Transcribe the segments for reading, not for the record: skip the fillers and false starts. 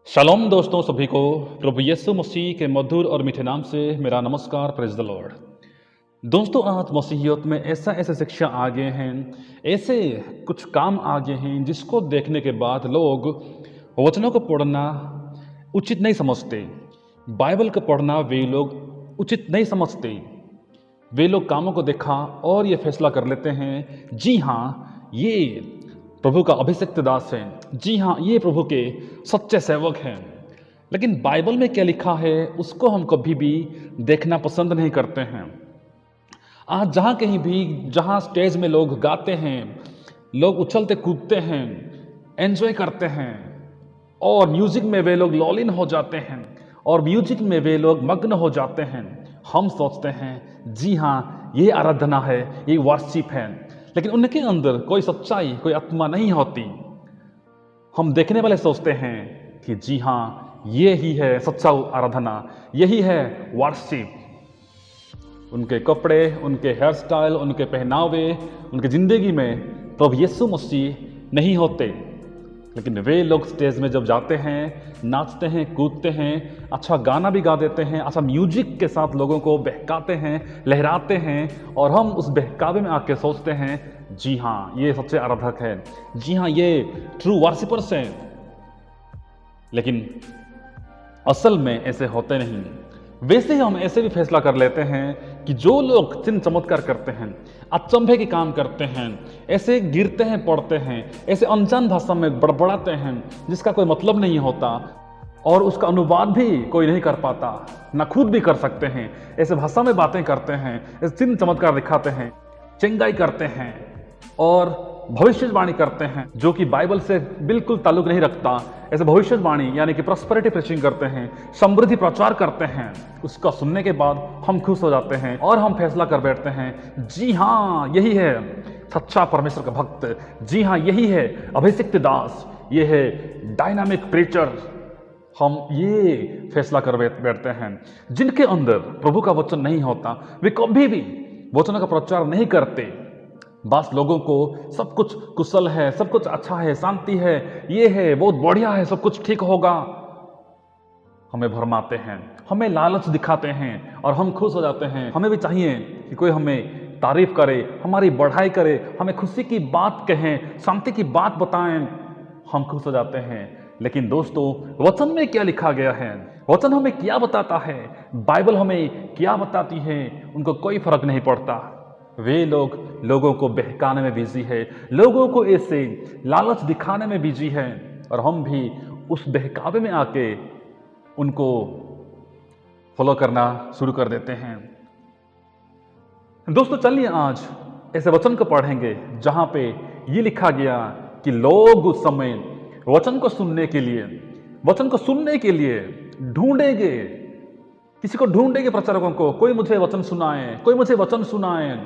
Shalom दोस्तों, सभी को प्रभु यीशु मसीह के मधुर और मीठे नाम से मेरा नमस्कार। Praise the Lord. दोस्तों, आज मसीहियत में ऐसे शिक्षा आ गए हैं, ऐसे कुछ काम आ गए हैं जिसको देखने के बाद लोग वचनों को पढ़ना उचित नहीं समझते। बाइबल को पढ़ना वे लोग उचित नहीं समझते। वे लोग कामों को देखा और ये फैसला कर लेते हैं, जी हाँ, ये प्रभु का अभिषिक्त दास है, जी हाँ, ये प्रभु के सच्चे सेवक हैं। लेकिन बाइबल में क्या लिखा है उसको हम कभी भी देखना पसंद नहीं करते हैं। आज जहाँ कहीं भी, जहाँ स्टेज में लोग गाते हैं, लोग उछलते कूदते हैं, एंजॉय करते हैं और म्यूजिक में वे लोग लॉलिन हो जाते हैं और म्यूजिक में वे लोग मग्न हो जाते हैं, हम सोचते हैं जी हाँ, ये आराधना है, ये वर्शिप है। लेकिन उनके अंदर कोई सच्चाई, कोई आत्मा नहीं होती। हम देखने वाले सोचते हैं कि जी हाँ, ये ही है सच्चा आराधना, यही है वर्शिप। उनके कपड़े, उनके हेयर स्टाइल, उनके पहनावे, उनकी जिंदगी में प्रभु यीशु मसीह नहीं होते। लेकिन वे लोग स्टेज में जब जाते हैं, नाचते हैं, कूदते हैं, अच्छा गाना भी गा देते हैं, अच्छा म्यूजिक के साथ लोगों को बहकाते हैं, लहराते हैं, और हम उस बहकावे में आके सोचते हैं जी हाँ, ये सच्चे आराधक है, जी हाँ, ये ट्रू वर्शिपर्स हैं। लेकिन असल में ऐसे होते नहीं। वैसे ही हम ऐसे भी फैसला कर लेते हैं कि जो लोग चिन्ह चमत्कार करते हैं, अचंभे के काम करते हैं, ऐसे गिरते हैं, पड़ते हैं, ऐसे अनजान भाषा में बड़बड़ाते हैं जिसका कोई मतलब नहीं होता और उसका अनुवाद भी कोई नहीं कर पाता, ना खुद भी कर सकते हैं, ऐसे भाषा में बातें करते हैं, ऐसे चिन्ह चमत्कार दिखाते हैं, चंगाई करते हैं और भविष्यवाणी करते हैं जो कि बाइबल से बिल्कुल ताल्लुक नहीं रखता। ऐसे भविष्यवाणी यानी कि प्रॉस्पेरिटी प्रीचिंग करते हैं, समृद्धि प्रचार करते हैं। उसका सुनने के बाद हम खुश हो जाते हैं और हम फैसला कर बैठते हैं, जी हाँ, यही है सच्चा परमेश्वर का भक्त, जी हाँ, यही है अभिषिक्त दास, ये है डायनामिक प्रीचर। हम ये फैसला कर बैठते हैं। जिनके अंदर प्रभु का वचन नहीं होता, वे कभी भी वचनों का प्रचार नहीं करते। बस लोगों को सब कुछ कुशल है, सब कुछ अच्छा है, शांति है, ये है, बहुत बढ़िया है, सब कुछ ठीक होगा, हमें भरमाते हैं, हमें लालच दिखाते हैं और हम खुश हो जाते हैं। हमें भी चाहिए कि कोई हमें तारीफ करे, हमारी बढ़ाई करे, हमें खुशी की बात कहें, शांति की बात बताएं, हम खुश हो जाते हैं। लेकिन दोस्तों, वचन में क्या लिखा गया है, वचन हमें क्या बताता है, बाइबल हमें क्या बताती है, उनको कोई फर्क नहीं पड़ता। वे लोग लोगों को बहकाने में बिजी है, लोगों को ऐसे लालच दिखाने में बिजी है और हम भी उस बहकावे में आके उनको फॉलो करना शुरू कर देते हैं। दोस्तों, चलिए आज ऐसे वचन को पढ़ेंगे जहां पे ये लिखा गया कि लोग उस समय वचन को सुनने के लिए ढूंढेंगे, किसी को ढूंढेंगे, प्रचारकों को, कोई मुझे वचन सुनाए, कोई मुझे वचन सुनाए।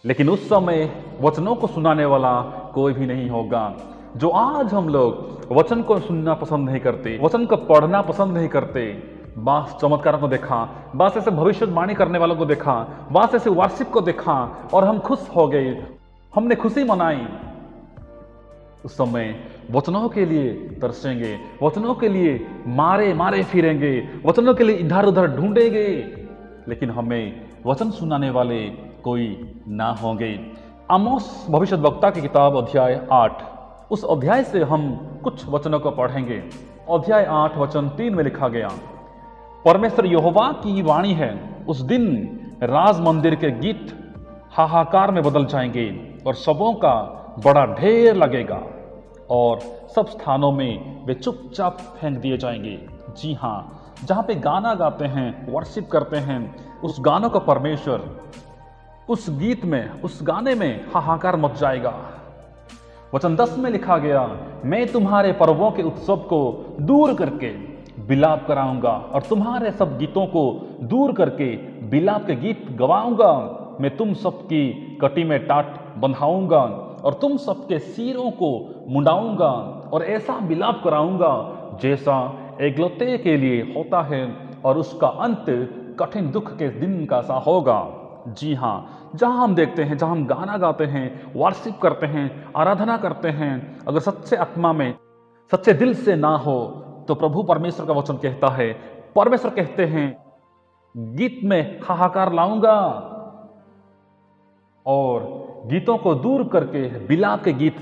लेकिन उस समय वचनों को सुनाने वाला कोई भी नहीं होगा। जो आज हम लोग वचन को सुनना पसंद नहीं करते, वचन को पढ़ना पसंद नहीं करते, बस चमत्कारों को देखा, बस ऐसे भविष्यवाणी करने वालों को देखा, बस ऐसे वर्शिप को देखा और हम खुश हो गए, हमने खुशी मनाई, उस समय वचनों के लिए तरसेंगे, वचनों के लिए मारे मारे फिरेंगे, वचनों के लिए इधर उधर ढूंढेंगे, लेकिन हमें वचन सुनाने वाले कोई ना होंगे। आमोस भविष्यद्वक्ता की किताब अध्याय 8, उस अध्याय से हम कुछ वचनों को पढ़ेंगे। अध्याय 8 वचन 3 में लिखा गया, परमेश्वर यहोवा की वाणी है, उस दिन राज मंदिर के गीत हाहाकार में बदल जाएंगे और शवों का बड़ा ढेर लगेगा और सब स्थानों में वे चुपचाप फेंक दिए जाएंगे। जी हाँ, जहाँ पे गाना गाते हैं, वर्शिप करते हैं, उस गानों का परमेश्वर, उस गीत में, उस गाने में हाहाकार मच जाएगा। वचन 10 में लिखा गया, मैं तुम्हारे पर्वों के उत्सव को दूर करके विलाप कराऊंगा और तुम्हारे सब गीतों को दूर करके विलाप के गीत गवाऊंगा। मैं तुम सबकी कटी में टाट बंधाऊंगा और तुम सबके सिरों को मुंडाऊंगा और ऐसा विलाप कराऊंगा जैसा एकलौते के लिए होता है और उसका अंत कठिन दुख के दिन का सा होगा। जी हाँ, जहाँ हम देखते हैं, जहाँ हम गाना गाते हैं, वर्शिप करते हैं, आराधना करते हैं, अगर सच्चे आत्मा में, सच्चे दिल से ना हो तो प्रभु परमेश्वर का वचन कहता है, परमेश्वर कहते हैं, गीत में हाहाकार लाऊंगा और गीतों को दूर करके बिलाप के गीत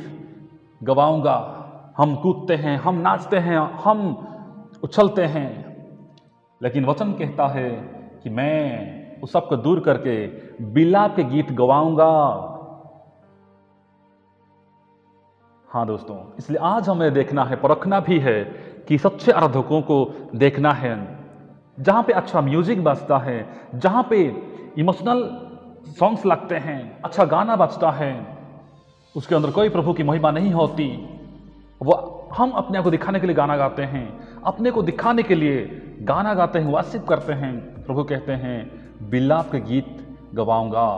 गवाऊंगा। हम कूदते हैं, हम नाचते हैं, हम उछलते हैं, लेकिन वचन कहता है कि मैं उस सब को दूर करके बिलाप के गीत गवाऊंगा। हाँ दोस्तों, इसलिए आज हमें देखना है, परखना भी है कि सच्चे आराधकों को देखना है। जहां पे अच्छा म्यूजिक बजता है, जहां पे इमोशनल सॉन्ग्स लगते हैं, अच्छा गाना बजता है, उसके अंदर कोई प्रभु की महिमा नहीं होती। वो हम अपने को दिखाने के लिए गाना गाते हैं, अपने को दिखाने के लिए गाना गाते हैं, वर्शिप करते हैं। प्रभु कहते हैं, बिलाप के गीत गवाऊंगा।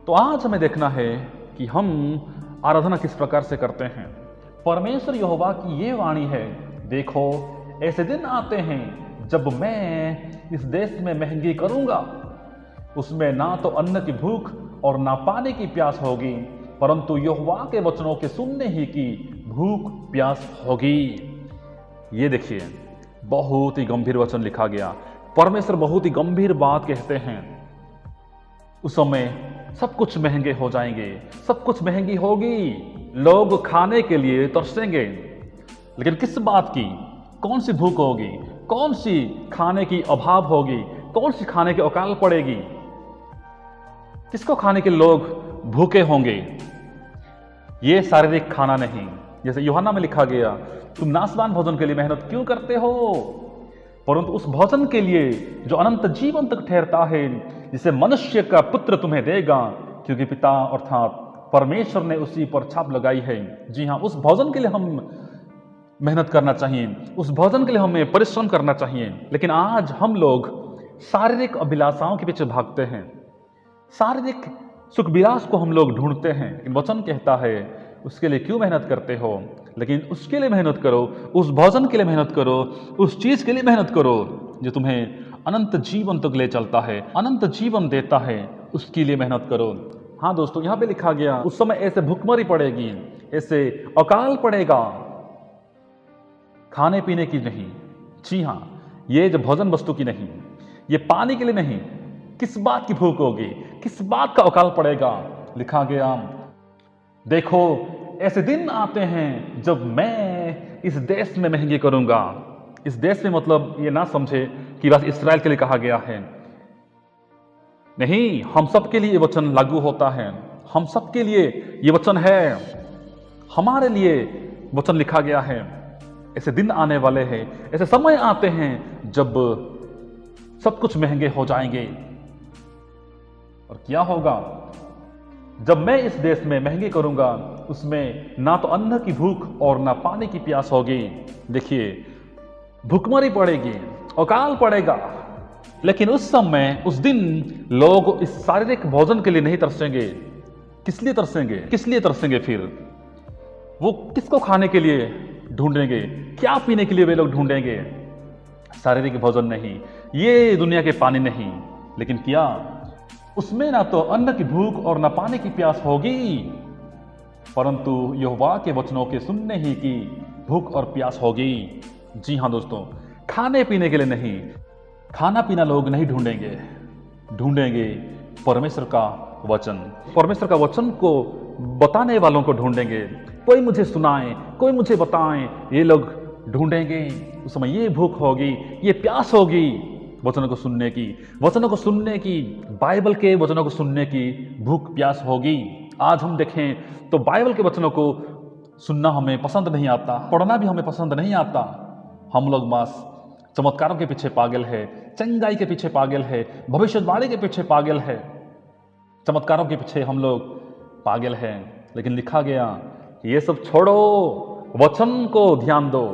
तो आज हमें देखना है कि हम आराधना किस प्रकार से करते हैं। परमेश्वर यहोवा की ये वाणी है, देखो ऐसे दिन आते हैं जब मैं इस देश में महंगी करूंगा, उसमें ना तो अन्न की भूख और ना पानी की प्यास होगी, परंतु यहोवा के वचनों के सुनने ही की भूख प्यास होगी। ये देखिए, बहुत ही गंभीर वचन लिखा गया। परमेश्वर बहुत ही गंभीर बात कहते हैं। उस समय सब कुछ महंगे हो जाएंगे, सब कुछ महंगी होगी, लोग खाने के लिए तरसेंगे, लेकिन किस बात की, कौन सी भूख होगी, कौन सी खाने की अभाव होगी, कौन सी खाने की अकाल पड़ेगी, किसको खाने के लोग भूखे होंगे? ये शारीरिक खाना नहीं। जैसे यूहन्ना में लिखा गया, तुम नाशवान भोजन के लिए मेहनत क्यों करते हो, परंतु उस भोजन के लिए जो अनंत जीवन तक ठहरता है, जिसे मनुष्य का पुत्र तुम्हें देगा, क्योंकि पिता अर्थात परमेश्वर ने उसी पर छाप लगाई है। जी हाँ, उस भोजन के लिए हम मेहनत करना चाहिए, उस भोजन के लिए हमें परिश्रम करना चाहिए। लेकिन आज हम लोग शारीरिक अभिलाषाओं के पीछे भागते हैं, शारीरिक सुख विलास को हम लोग ढूंढते हैं। लेकिन वचन कहता है, उसके लिए क्यों मेहनत करते हो? लेकिन उसके लिए मेहनत करो, उस भोजन के लिए मेहनत करो, उस चीज के लिए मेहनत करो जो तुम्हें अनंत जीवन तक ले चलता है, अनंत जीवन देता है, उसके लिए मेहनत करो। हाँ दोस्तों, यहाँ पे लिखा गया, उस समय ऐसे भूखमरी पड़ेगी, ऐसे अकाल पड़ेगा, खाने पीने की नहीं। जी हाँ, ये जो भोजन वस्तु की नहीं, ये पानी के लिए नहीं। किस बात की भूख होगी, किस बात का अकाल पड़ेगा? लिखा गया, देखो ऐसे दिन आते हैं जब मैं इस देश में महंगी करूंगा। इस देश में मतलब ये ना समझे कि बस इस्राएल के लिए कहा गया है, नहीं, हम सबके लिए ये वचन लागू होता है, हम सबके लिए ये वचन है, हमारे लिए वचन लिखा गया है। ऐसे दिन आने वाले हैं, ऐसे समय आते हैं जब सब कुछ महंगे हो जाएंगे। और क्या होगा? जब मैं इस देश में महंगी करूंगा, उसमें ना तो अन्न की भूख और ना पानी की प्यास होगी। देखिए, भूखमरी पड़ेगी, अकाल पड़ेगा, लेकिन उस समय, उस दिन लोग इस शारीरिक भोजन के लिए नहीं तरसेंगे। किस लिए तरसेंगे? किस लिए तरसेंगे? फिर वो किसको खाने के लिए ढूंढेंगे? क्या पीने के लिए वे लोग ढूंढेंगे? शारीरिक भोजन नहीं, ये दुनिया के पानी नहीं, लेकिन क्या उसमें ना तो अन्न की भूख और ना पानी की प्यास होगी, परंतु यहोवा के वचनों के सुनने ही की भूख और प्यास होगी। जी हाँ दोस्तों, खाने पीने के लिए नहीं, खाना पीना लोग नहीं ढूंढेंगे, ढूंढेंगे परमेश्वर का वचन। परमेश्वर का वचन को बताने वालों को ढूंढेंगे। कोई मुझे सुनाए, कोई मुझे बताएं, ये लोग ढूंढेंगे। उस समय ये भूख होगी, ये प्यास होगी वचनों को सुनने की, वचनों को सुनने की, बाइबल के वचनों को सुनने की भूख प्यास होगी। आज हम देखें तो बाइबल के वचनों को सुनना हमें पसंद नहीं आता, पढ़ना भी हमें पसंद नहीं आता। हम लोग बस चमत्कारों के पीछे पागल है, चंगाई के पीछे पागल है, भविष्यवाणी के पीछे पागल है, चमत्कारों के पीछे हम लोग पागल हैं। लेकिन लिखा गया, ये सब छोड़ो, वचन को ध्यान दो,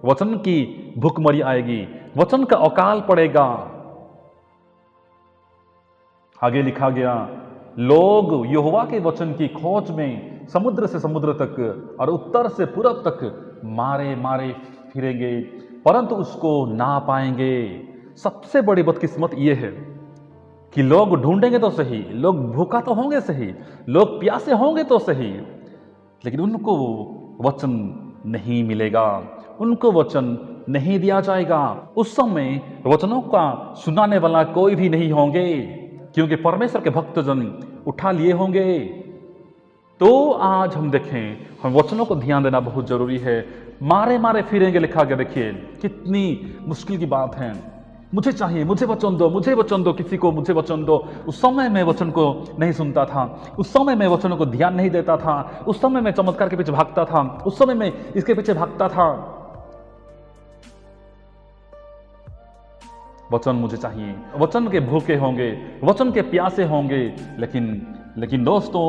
वचन की भूखमरी आएगी, वचन का अकाल पड़ेगा। आगे लिखा गया, लोग यहोवा के वचन की खोज में समुद्र से समुद्र तक और उत्तर से पूरब तक मारे मारे फिरेंगे, परंतु उसको ना पाएंगे। सबसे बड़ी बदकिस्मत यह है कि लोग ढूंढेंगे तो सही, लोग भूखा तो होंगे सही, लोग प्यासे होंगे तो सही, लेकिन उनको वचन नहीं मिलेगा, उनको वचन नहीं दिया जाएगा। उस समय वचनों का सुनाने वाला कोई भी नहीं होंगे, क्योंकि परमेश्वर के भक्तजन उठा लिए होंगे। तो आज हम देखें, हम वचनों को ध्यान देना बहुत जरूरी है। मारे मारे फिरेंगे लिखा गया, देखिए कितनी मुश्किल की बात है। मुझे चाहिए, मुझे वचन दो, मुझे वचन दो, किसी को मुझे वचन दो। उस समय मैं वचन को नहीं सुनता था, उस समय मैं वचनों को ध्यान नहीं देता था, उस समय मैं चमत्कार के पीछे भागता था, उस समय मैं इसके पीछे भागता था। वचन मुझे चाहिए, वचन के भूखे होंगे, वचन के प्यासे होंगे। लेकिन दोस्तों,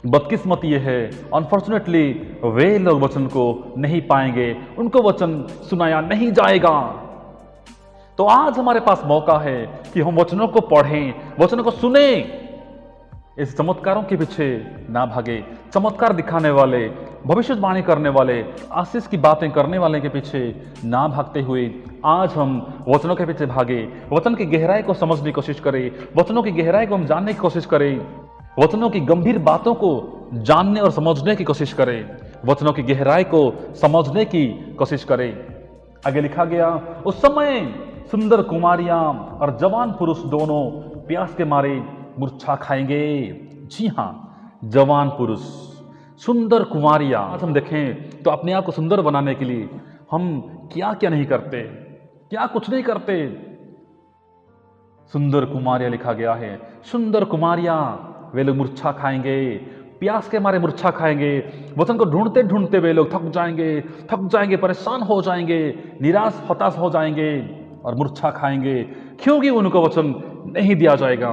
बदकिस्मत ये है, अनफॉर्चुनेटली वे लोग वचन को नहीं पाएंगे, उनको वचन सुनाया नहीं जाएगा। तो आज हमारे पास मौका है कि हम वचनों को पढ़ें, वचनों को सुने। इस चमत्कारों के पीछे ना भागे। चमत्कार दिखाने वाले, भविष्यवाणी करने वाले, आशीष की बातें करने वाले के पीछे ना भागते हुए आज हम वचनों के पीछे भागे। वचन की गहराई को समझने की कोशिश करें, वचनों की गहराई को हम जानने की कोशिश करें, वचनों की गंभीर बातों को जानने और समझने की कोशिश करें, वचनों की गहराई को समझने की कोशिश करें। आगे लिखा गया, उस समय सुंदर कुमारियां और जवान पुरुष दोनों प्यास के मारे मूर्छा खाएंगे। जी हां, जवान पुरुष, सुंदर कुमारियां। आज हम देखें तो अपने आप को सुंदर बनाने के लिए हम क्या क्या नहीं करते, क्या कुछ नहीं करते। सुंदर कुमारियां लिखा गया है, सुंदर कुमारियां, वे लोग मूर्छा खाएंगे, प्यास के मारे मूर्छा खाएंगे। वचन को ढूंढते ढूंढते वे लोग थक जाएंगे, परेशान हो जाएंगे, निराश हताश हो जाएंगे और मूर्छा खाएंगे, क्योंकि उनको वचन नहीं दिया जाएगा,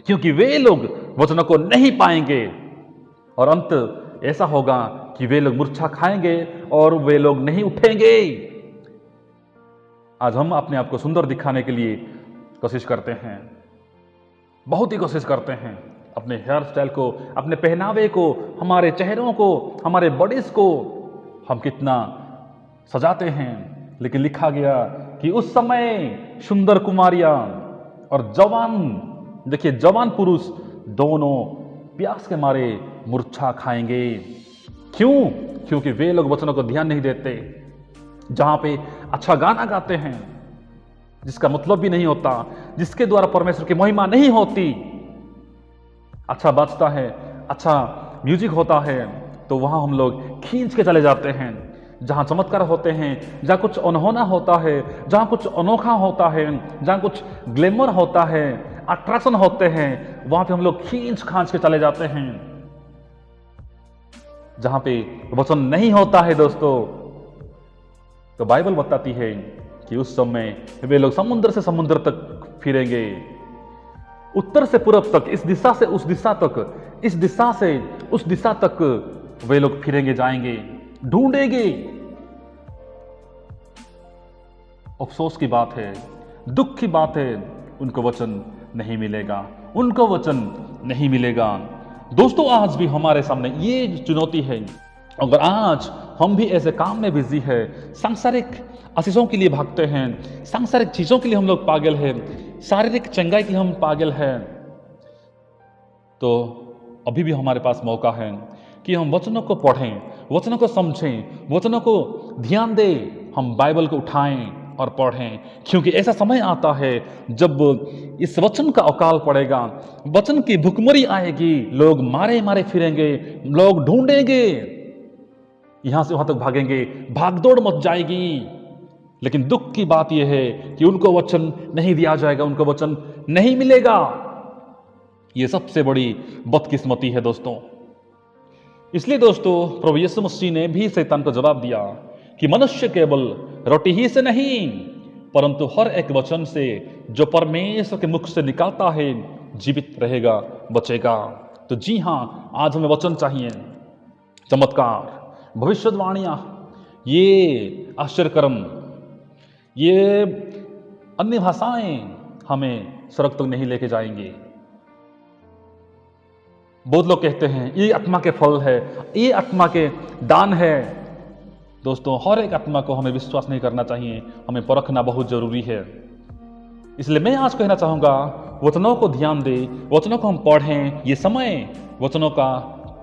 क्योंकि वे लोग वचनों को नहीं पाएंगे। और अंत ऐसा होगा कि वे लोग मूर्छा खाएंगे और वे लोग नहीं उठेंगे। आज हम अपने आप को सुंदर दिखाने के लिए कोशिश करते हैं, बहुत ही कोशिश करते हैं। अपने हेयर स्टाइल को, अपने पहनावे को, हमारे चेहरों को, हमारे बॉडीज को हम कितना सजाते हैं। लेकिन लिखा गया कि उस समय सुंदर कुमारियां और जवान, देखिए जवान पुरुष दोनों प्यास के मारे मूर्छा खाएंगे। क्यों? क्योंकि वे लोग वचनों को ध्यान नहीं देते। जहां पे अच्छा गाना गाते हैं जिसका मतलब भी नहीं होता, जिसके द्वारा परमेश्वर की महिमा नहीं होती, अच्छा बजता है, अच्छा म्यूजिक होता है, तो वहां हम लोग खींच के चले जाते हैं। जहां चमत्कार होते हैं, जहां कुछ अनहोना होता है, जहां कुछ अनोखा होता है, जहां कुछ ग्लैमर होता है, अट्रैक्शन होते हैं, वहां पे हम लोग खींच खांच के चले जाते हैं। जहां पे वचन नहीं होता है दोस्तों, तो बाइबल बताती है कि उस समय वे लोग समुद्र से समुद्र तक फिरेंगे, उत्तर से पूरब तक, इस दिशा से उस दिशा तक, इस दिशा से उस दिशा तक वे लोग फिरेंगे, जाएंगे, ढूंढेंगे। अफसोस की बात है, दुख की बात है, उनको वचन नहीं मिलेगा, उनको वचन नहीं मिलेगा। दोस्तों, आज भी हमारे सामने ये चुनौती है। अगर आज हम भी ऐसे काम में बिजी है, सांसारिक आशीषों के लिए भागते हैं, सांसारिक चीजों के लिए हम लोग पागल हैं, शारीरिक चंगाई के लिए हम पागल हैं, तो अभी भी हमारे पास मौका है कि हम वचनों को पढ़ें, वचनों को समझें, वचनों को ध्यान दें, हम बाइबल को उठाएं और पढ़ें। क्योंकि ऐसा समय आता है जब इस वचन का अकाल पड़ेगा, वचन की भुखमरी आएगी, लोग मारे मारे फिरेंगे, लोग ढूंढेंगे, यहां से वहां तक भागेंगे, भागदौड़ मच जाएगी। लेकिन दुख की बात यह है कि उनको वचन नहीं दिया जाएगा, उनको वचन नहीं मिलेगा। यह सबसे बड़ी बदकिस्मती है दोस्तों। इसलिए दोस्तों, प्रभु यीशु मसीह ने भी शैतान को जवाब दिया कि मनुष्य केवल रोटी ही से नहीं, परंतु हर एक वचन से जो परमेश्वर के मुख से निकलता है जीवित रहेगा, बचेगा। तो जी हां, आज हमें वचन चाहिए, चमत्कार, भविष्यवाणियां, ये आश्चर्यकर्म, ये अन्य भाषाएं हमें स्वर्ग तक नहीं लेके जाएंगे। बहुत लोग कहते हैं ये आत्मा के फल है, ये आत्मा के दान है। दोस्तों, हर एक आत्मा को हमें विश्वास नहीं करना चाहिए, हमें परखना बहुत जरूरी है। इसलिए मैं आज कहना चाहूंगा, वचनों को ध्यान दे, वचनों को हम पढ़ें। ये समय वचनों का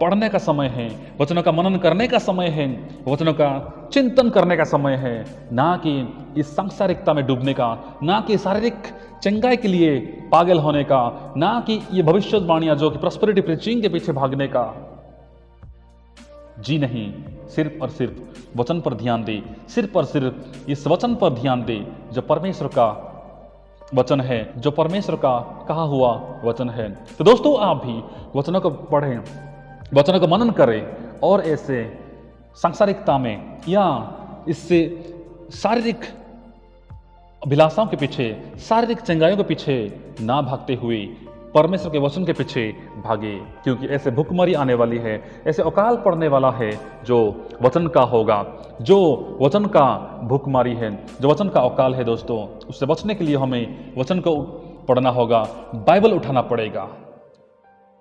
पढ़ने का समय है, वचनों का मनन करने का समय है, वचनों का चिंतन करने का समय है, ना कि इस सांसारिकता में डूबने का, ना कि शारीरिक चंगाई के लिए पागल होने का, ना कि ये भविष्यवाणियां जो कि प्रॉस्पेरिटी प्रीचिंग के पीछे भागने का। जी नहीं, सिर्फ और सिर्फ वचन पर ध्यान दे, सिर्फ और सिर्फ इस वचन पर ध्यान दे जो परमेश्वर का वचन है, जो परमेश्वर का कहा हुआ वचन है। तो दोस्तों, आप भी वचनों को पढ़ें, वचनों को मनन करें और ऐसे सांसारिकता में या इससे शारीरिक अभिलाषाओं के पीछे, शारीरिक चंगाइयों के पीछे ना भागते हुए परमेश्वर के वचन के पीछे भागे, क्योंकि ऐसे भुखमरी आने वाली है, ऐसे अकाल पड़ने वाला है जो वचन का होगा, जो वचन का भुखमरी है, जो वचन का अकाल है। दोस्तों, उससे बचने के लिए हमें वचन को पढ़ना होगा, बाइबल उठाना पड़ेगा।